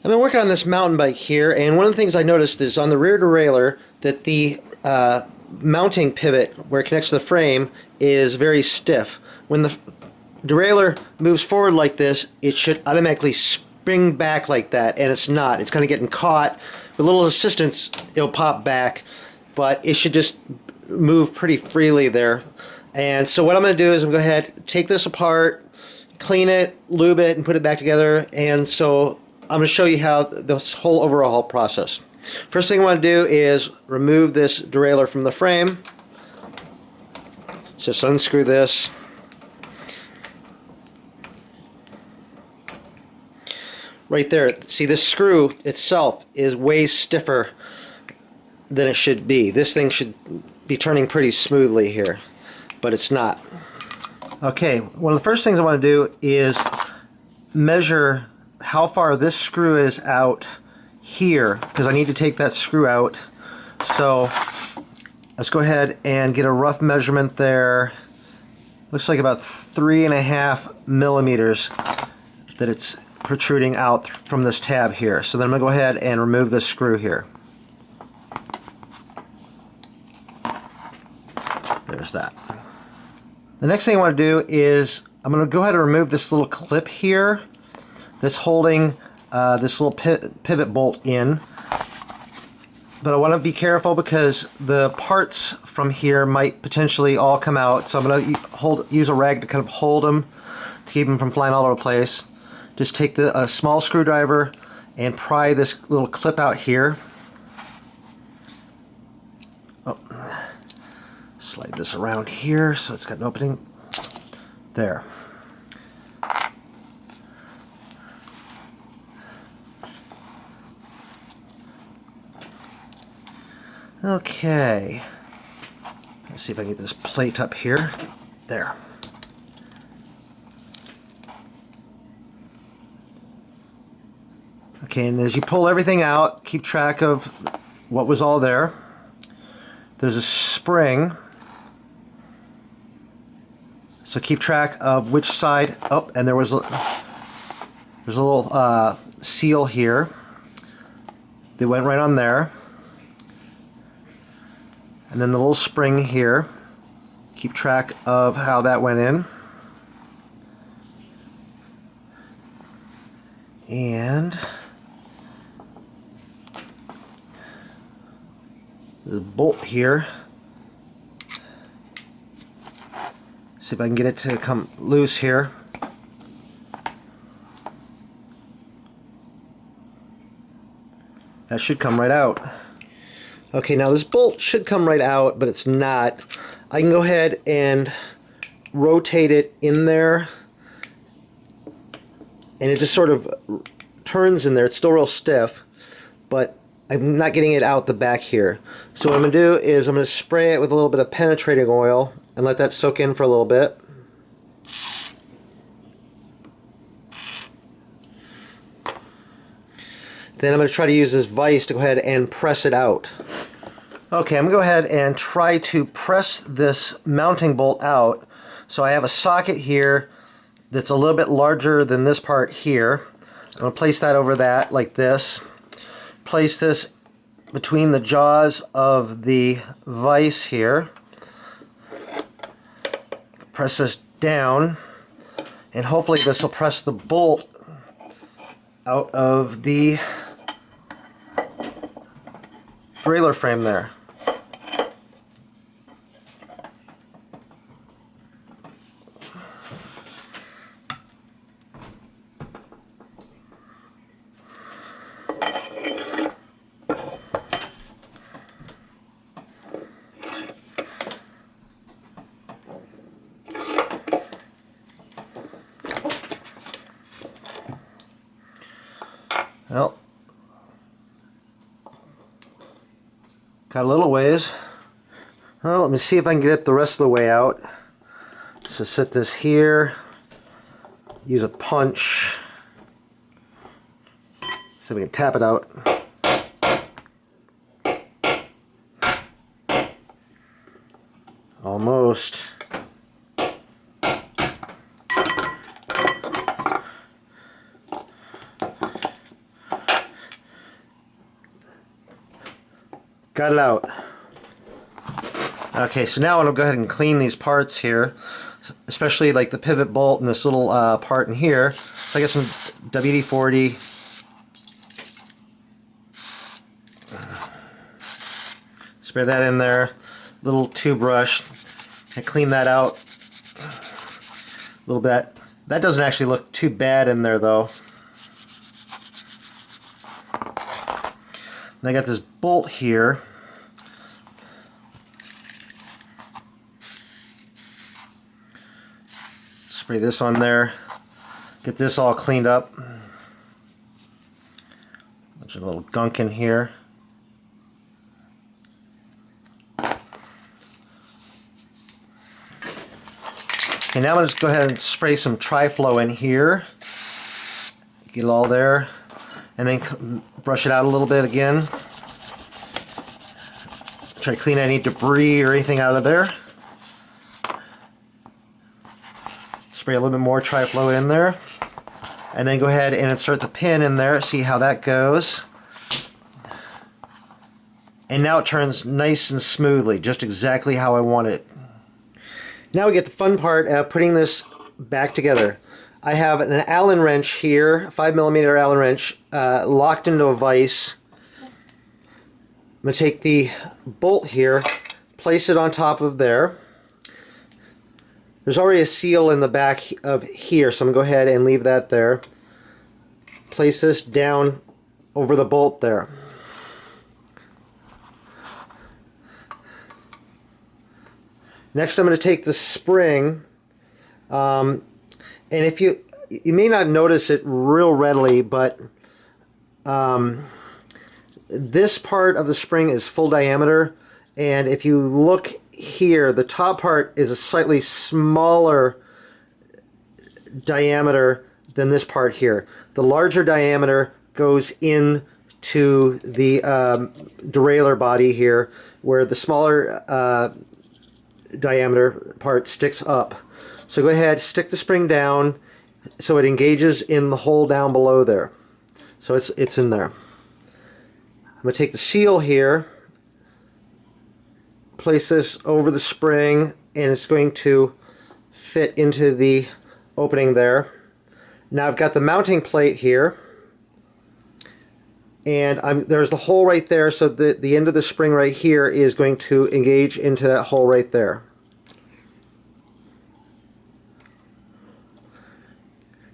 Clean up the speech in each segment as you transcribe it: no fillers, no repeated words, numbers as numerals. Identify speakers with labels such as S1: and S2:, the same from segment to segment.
S1: I've been working on this mountain bike here, and one of the things I noticed is on the rear derailleur that the mounting pivot where it connects to the frame is very stiff. When the derailleur moves forward like this, it should automatically spring back like that, and it's not. It's kind of getting caught. With a little assistance, it'll pop back, but it should just move pretty freely there. And so what I'm going to do is I'm going to go ahead, take this apart, clean it, lube it, and put it back together. And so I'm going to show you how this whole overhaul process. First thing I want to do is remove this derailleur from the frame. Just unscrew this. Right there, see, this screw itself is way stiffer than it should be. This thing should be turning pretty smoothly here, but it's not. Okay, one of the first things I want to do is measure how far this screw is out here, because I need to take that screw out. So let's go ahead and get a rough measurement there. Looks like about 3.5 millimeters that it's protruding out from this tab here. So then I'm going to go ahead and remove this screw here. There's that. The next thing I want to do is I'm going to go ahead and remove this little clip here that's holding this little pivot bolt in. But I want to be careful because the parts from here might potentially all come out. So I'm going to use a rag to kind of hold them to keep them from flying all over the place. Just take a small screwdriver and pry this little clip out here. Oh. Slide this around here so it's got an opening. There. Okay. Let's see if I can get this plate up here. There. Okay, and as you pull everything out, keep track of what was all there. There's a spring. So keep track of which side. Oh, and there's a little seal here. They went right on there. And then the little spring here. Keep track of how that went in. And the bolt here. See if I can get it to come loose here. That should come right out. Okay, now this bolt should come right out, but it's not. I can go ahead and rotate it in there, and it just sort of turns in there. It's still real stiff, but I'm not getting it out the back here. So what I'm going to do is I'm going to spray it with a little bit of penetrating oil and let that soak in for a little bit. Then I'm going to try to use this vise to go ahead and press it out. Okay, I'm going to go ahead and try to press this mounting bolt out. So I have a socket here that's a little bit larger than this part here. I'm going to place that over that like this. Place this between the jaws of the vise here. Press this down, and hopefully this will press the bolt out of the derailleur frame there. Well, got a little ways. Well, let me see if I can get it the rest of the way out. So set this here, use a punch, so we can tap it out. Almost. Got it out. Okay, so now I'm going to go ahead and clean these parts here, especially like the pivot bolt and this little part in here. So I got some WD-40. Spray that in there. Little tube brush. And clean that out a little bit. That doesn't actually look too bad in there though. And I got this bolt here. Spray this on there. Get this all cleaned up. There's a little gunk in here. Okay, now I'm going to go ahead and spray some Tri-Flow in here. Get it all there. And then brush it out a little bit again. Try to clean any debris or anything out of there. Spray a little bit more Tri-Flow in there. And then go ahead and insert the pin in there. See how that goes. And now it turns nice and smoothly, just exactly how I want it. Now we get the fun part of putting this back together. I have an Allen wrench here, 5mm Allen wrench, locked into a vise. I'm going to take the bolt here, place it on top of there. There's already a seal in the back of here, so I'm going to go ahead and leave that there. Place this down over the bolt there. Next I'm going to take the spring, and if you may not notice it real readily, but this part of the spring is full diameter, and if you look here, the top part is a slightly smaller diameter than this part here. The larger diameter goes into the derailleur body here, where the smaller diameter part sticks up. So go ahead, stick the spring down so it engages in the hole down below there. So it's in there. I'm going to take the seal here, place this over the spring, and it's going to fit into the opening there. Now I've got the mounting plate here, and there's the hole right there, so the end of the spring right here is going to engage into that hole right there.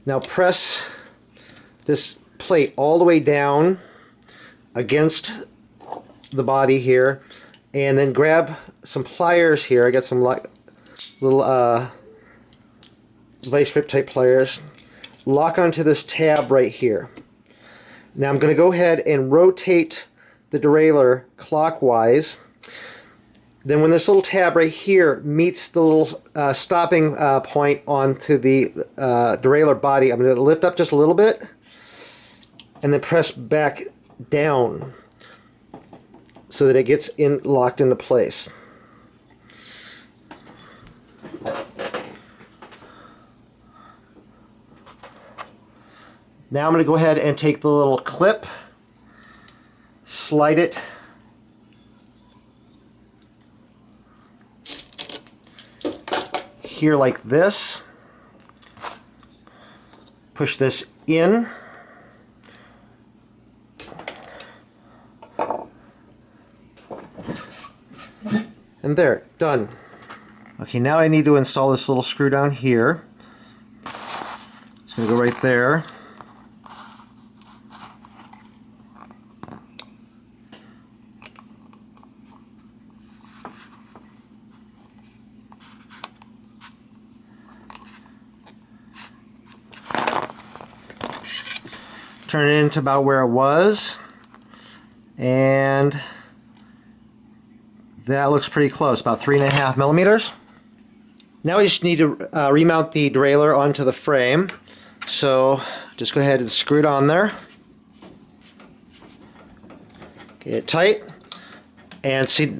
S1: Now press this plate all the way down against the body here, and then grab some pliers here. I got some little vice grip type pliers. Lock onto this tab right here. Now I'm going to go ahead and rotate the derailleur clockwise. Then when this little tab right here meets the little stopping point onto the derailleur body, I'm going to lift up just a little bit and then press back down so that it gets locked into place. Now I'm going to go ahead and take the little clip, slide it here like this, push this in, and there, done. Okay, now I need to install this little screw down here. It's going to go right there. Turn it into about where it was, and that looks pretty close, about 3.5 millimeters. Now we just need to remount the derailleur onto the frame, so just go ahead and screw it on there. Get it tight, and see,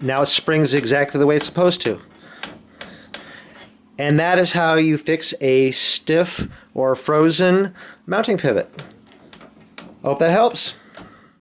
S1: now it springs exactly the way it's supposed to. And that is how you fix a stiff or frozen mounting pivot. Hope that helps.